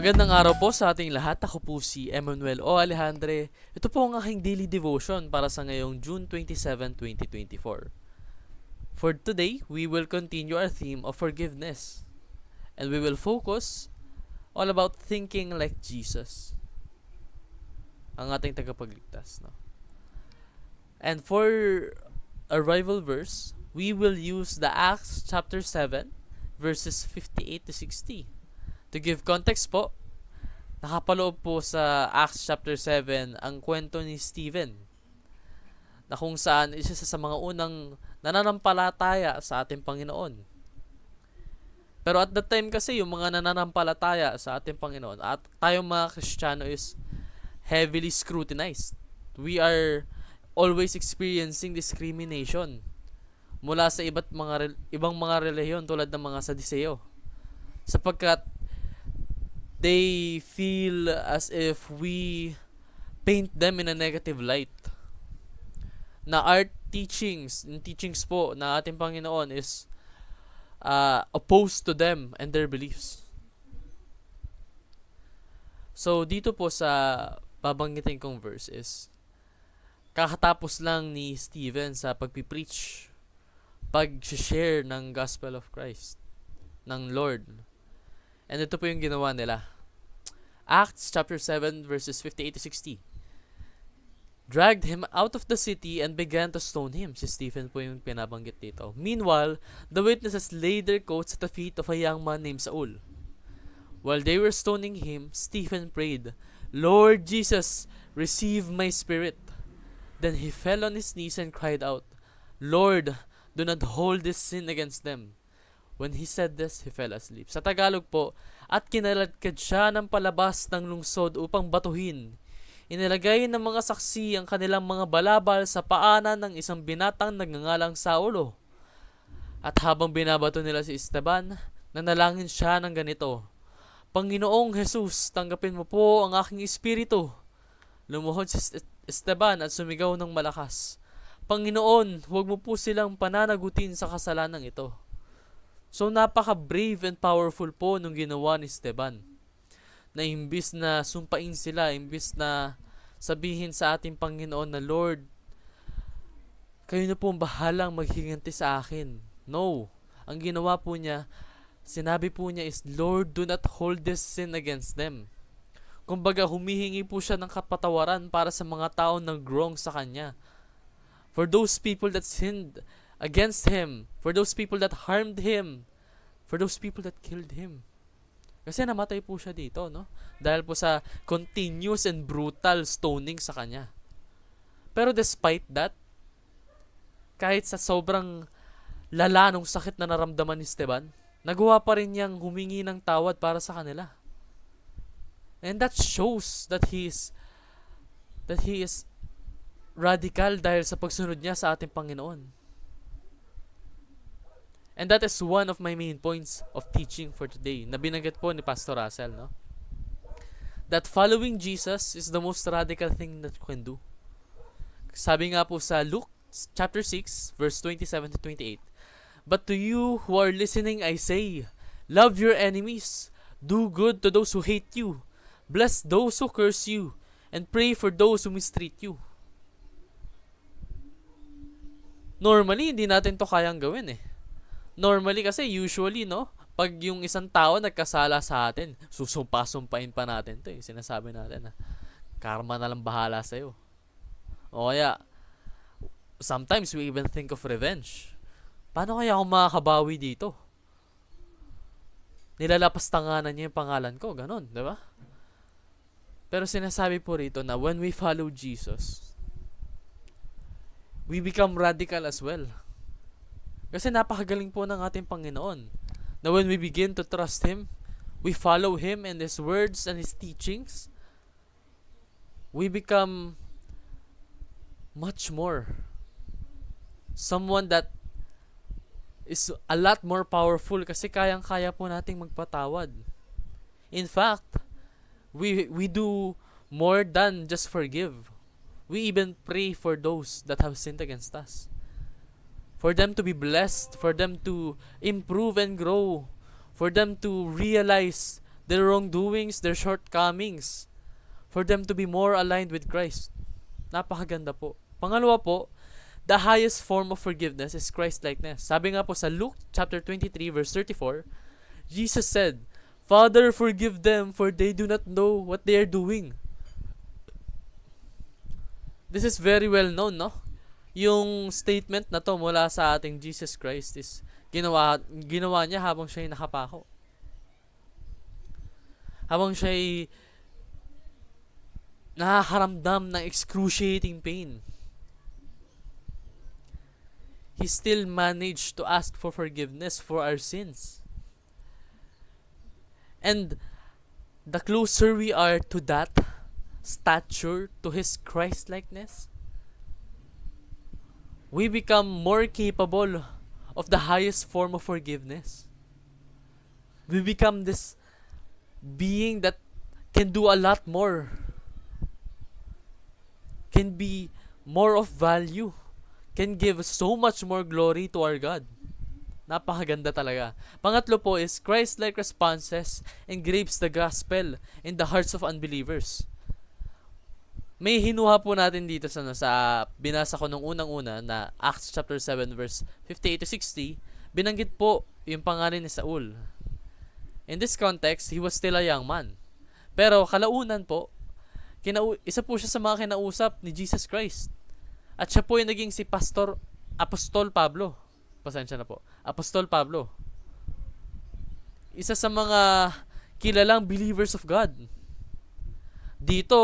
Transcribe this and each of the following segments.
Magandang araw po sa ating lahat. Ako po si Emmanuel O. Alejandre. Ito po ang aking daily devotion para sa ngayong June 27, 2024. For today, we will continue our theme of forgiveness. And we will focus all about thinking like Jesus, ang ating tagapagligtas. No? And for our Bible verse, we will use the Acts chapter 7, verses 58 to 60. To give context po, nakapaloob po sa Acts chapter 7 ang kwento ni Stephen, na kung saan isa sa mga unang nananampalataya sa ating Panginoon. Pero at that time kasi, yung mga nananampalataya sa ating Panginoon at tayong mga Kristiyano is heavily scrutinized. We are always experiencing discrimination mula sa ibang mga relihiyon tulad ng mga Sadiseo, sapagkat they feel as if we paint them in a negative light. Na our teachings po na ating Panginoon is opposed to them and their beliefs. So, dito po sa babanggitin kong verse is, kakatapos lang ni Stephen sa pag-preach, pag-share ng Gospel of Christ, ng Lord. And ito po yung ginawa nila. Acts chapter 7 verses 58 to 60. Dragged him out of the city and began to stone him. Si Stephen po yung pinabanggit dito. Meanwhile, the witnesses laid their coats at the feet of a young man named Saul. While they were stoning him, Stephen prayed, "Lord Jesus, receive my spirit." Then he fell on his knees and cried out, "Lord, do not hold this sin against them." When he said this, he fell asleep. Sa Tagalog po, at kinaladkad siya ng palabas ng lungsod upang batuhin. Inilagay ng mga saksi ang kanilang mga balabal sa paanan ng isang binatang nagngangalang Saulo. At habang binabato nila si Esteban, nanalangin siya ng ganito, "Panginoong Jesus, tanggapin mo po ang aking espiritu." Lumuhod si Esteban at sumigaw ng malakas, "Panginoon, huwag mo po silang pananagutin sa kasalanang ito." So napaka-brave and powerful po nung ginawa ni Esteban. Na imbis na sumpain sila, imbis na sabihin sa ating Panginoon na, "Lord, kayo na po bahalang maghiganti sa akin." No. Ang ginawa po niya, sinabi po niya is, "Lord, do not hold this sin against them." Kumbaga, humihingi po siya ng kapatawaran para sa mga tao na wrong sa kanya. For those people that sinned against him, for those people that harmed him, for those people that killed him. Kasi namatay po siya dito, no? Dahil po sa continuous and brutal stoning sa kanya. Pero despite that, kahit sa sobrang lala nung sakit na naramdaman ni Esteban, nagawa pa rin niyang humingi ng tawad para sa kanila. And that shows that he is radical dahil sa pagsunod niya sa ating Panginoon. And that is one of my main points of teaching for today, na binanggit po ni Pastor Russell, no? That following Jesus is the most radical thing that you can do. Sabi nga po sa Luke chapter 6, verse 27 to 28, "But to you who are listening, I say, love your enemies, do good to those who hate you, bless those who curse you, and pray for those who mistreat you." Normally, hindi natin to kayang gawin eh. Normally kasi, usually, no? Pag yung isang tao nagkasala sa atin, susumpa-sumpain pa natin to eh. Sinasabi natin na, karma na lang bahala sa'yo. O kaya, sometimes we even think of revenge. Paano kaya ako makakabawi dito? Nilalapastanganan niya yung pangalan ko, ganun, di ba? Pero sinasabi po rito na when we follow Jesus, we become radical as well. Kasi napakagaling po ng ating Panginoon. Na when we begin to trust Him, we follow Him and His words and His teachings, we become much more someone that is a lot more powerful kasi kayang-kaya po nating magpatawad. In fact, we do more than just forgive. We even pray for those that have sinned against us. For them to be blessed, for them to improve and grow, for them to realize their wrongdoings, their shortcomings, for them to be more aligned with Christ. Napakaganda po. Pangalawa po, the highest form of forgiveness is Christ-likeness. Sabi nga po sa Luke chapter 23 verse 34, Jesus said, "Father, forgive them, for they do not know what they are doing." This is very well known, no? Yung statement na to mula sa ating Jesus Christ is ginawa niya habang siya ay nakapako. Habang siya ay nakakaramdam ng excruciating pain, He still managed to ask for forgiveness for our sins. And the closer we are to that stature, to His Christ-likeness, we become more capable of the highest form of forgiveness. We become this being that can do a lot more, can be more of value, can give so much more glory to our God. Napakaganda talaga. Pangatlo po is Christ-like responses engraves the gospel in the hearts of unbelievers. May hinuha po natin dito sa binasa ko nung unang-una na Acts chapter 7 verse 58 to 60, binanggit po yung pangalan ni Saul. In this context, he was still a young man. Pero kalaunan po, isa po siya sa mga kinausap ni Jesus Christ. At siya po yung naging si Apostol Pablo. Pasensya na po. Apostol Pablo. Isa sa mga kilalang believers of God. Dito,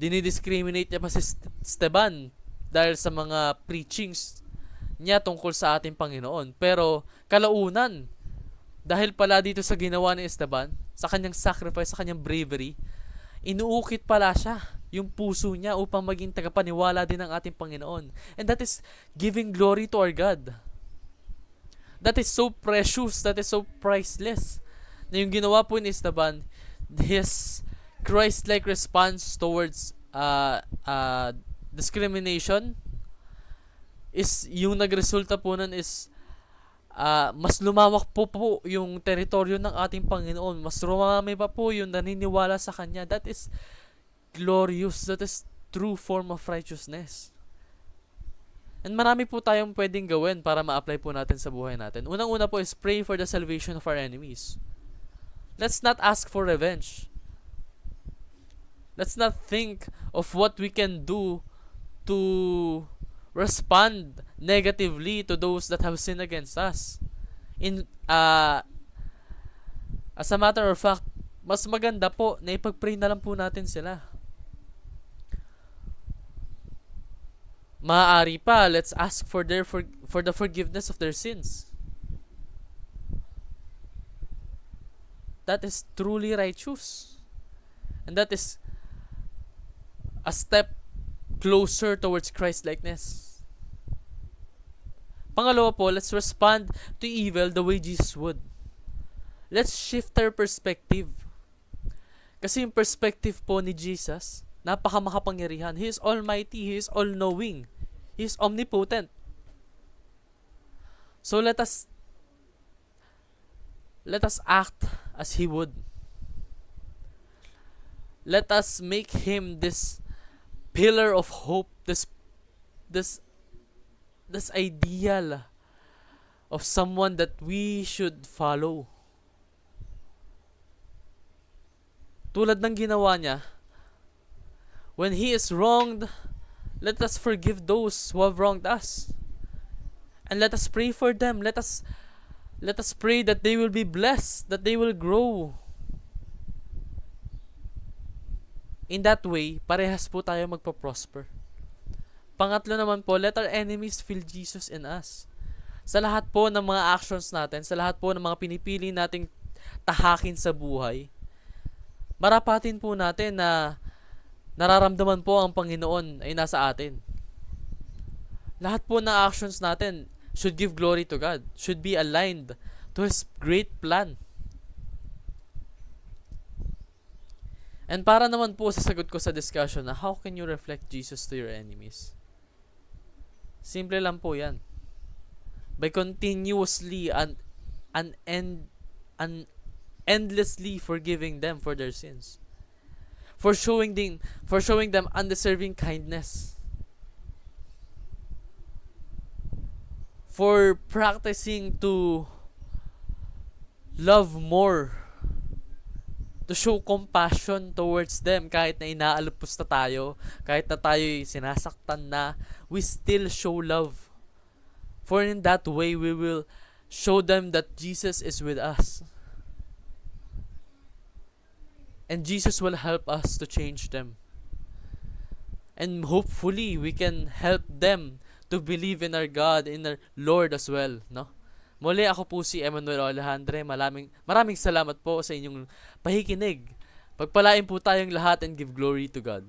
dinidiscriminate niya pa si Esteban dahil sa mga preachings niya tungkol sa ating Panginoon. Pero kalaunan, dahil pala dito sa ginawa ni Esteban, sa kanyang sacrifice, sa kanyang bravery, inuukit pala siya yung puso niya upang maging tagapaniwala din ng ating Panginoon. And that is giving glory to our God. That is so precious, that is so priceless, na yung ginawa po ni Esteban, his Christ-like response towards discrimination is, yung nagresulta po nun is mas lumawak po yung teritoryo ng ating Panginoon. Mas rumami pa po yung naniniwala sa Kanya. That is glorious. That is true form of righteousness. And marami po tayong pwedeng gawin para ma-apply po natin sa buhay natin. Unang-una po is pray for the salvation of our enemies. Let's not ask for revenge. Let's not think of what we can do to respond negatively to those that have sinned against us. As a matter of fact, mas maganda po na ipag-pray na lang po natin sila. Maaari pa, let's ask for the forgiveness of their sins. That is truly righteous. And that is a step closer towards Christ-likeness. Pangalawa po, let's respond to evil the way Jesus would. Let's shift our perspective. Kasi yung perspective po ni Jesus, napakamakapangyarihan. He is almighty. He is all-knowing. He is omnipotent. So let us act as He would. Let us make Him this pillar of hope, this ideal of someone that we should follow. Tulad ng ginawa niya, when He is wronged, let us forgive those who have wronged us. And let us pray for them. Let us pray that they will be blessed, that they will grow. In that way, parehas po tayo magpa-prosper. Pangatlo naman po, let our enemies feel Jesus in us. Sa lahat po ng mga actions natin, sa lahat po ng mga pinipili nating tahakin sa buhay, marapatin po natin na nararamdaman po ang Panginoon ay nasa atin. Lahat po ng actions natin should give glory to God, should be aligned to His great plan. And para naman po sa sagot ko sa discussion na how can you reflect Jesus to your enemies? Simple lang po yan. By continuously endlessly forgiving them for their sins, for showing them undeserving kindness, for practicing to love more, to show compassion towards them kahit na inaalupos na tayo, kahit na tayo'y sinasaktan na, we still show love. For in that way, we will show them that Jesus is with us. And Jesus will help us to change them. And hopefully, we can help them to believe in our God, in our Lord as well, no? Muli, ako po si Emmanuel Alejandre. Maraming salamat po sa inyong pakikinig. Pagpalain po tayong lahat and give glory to God.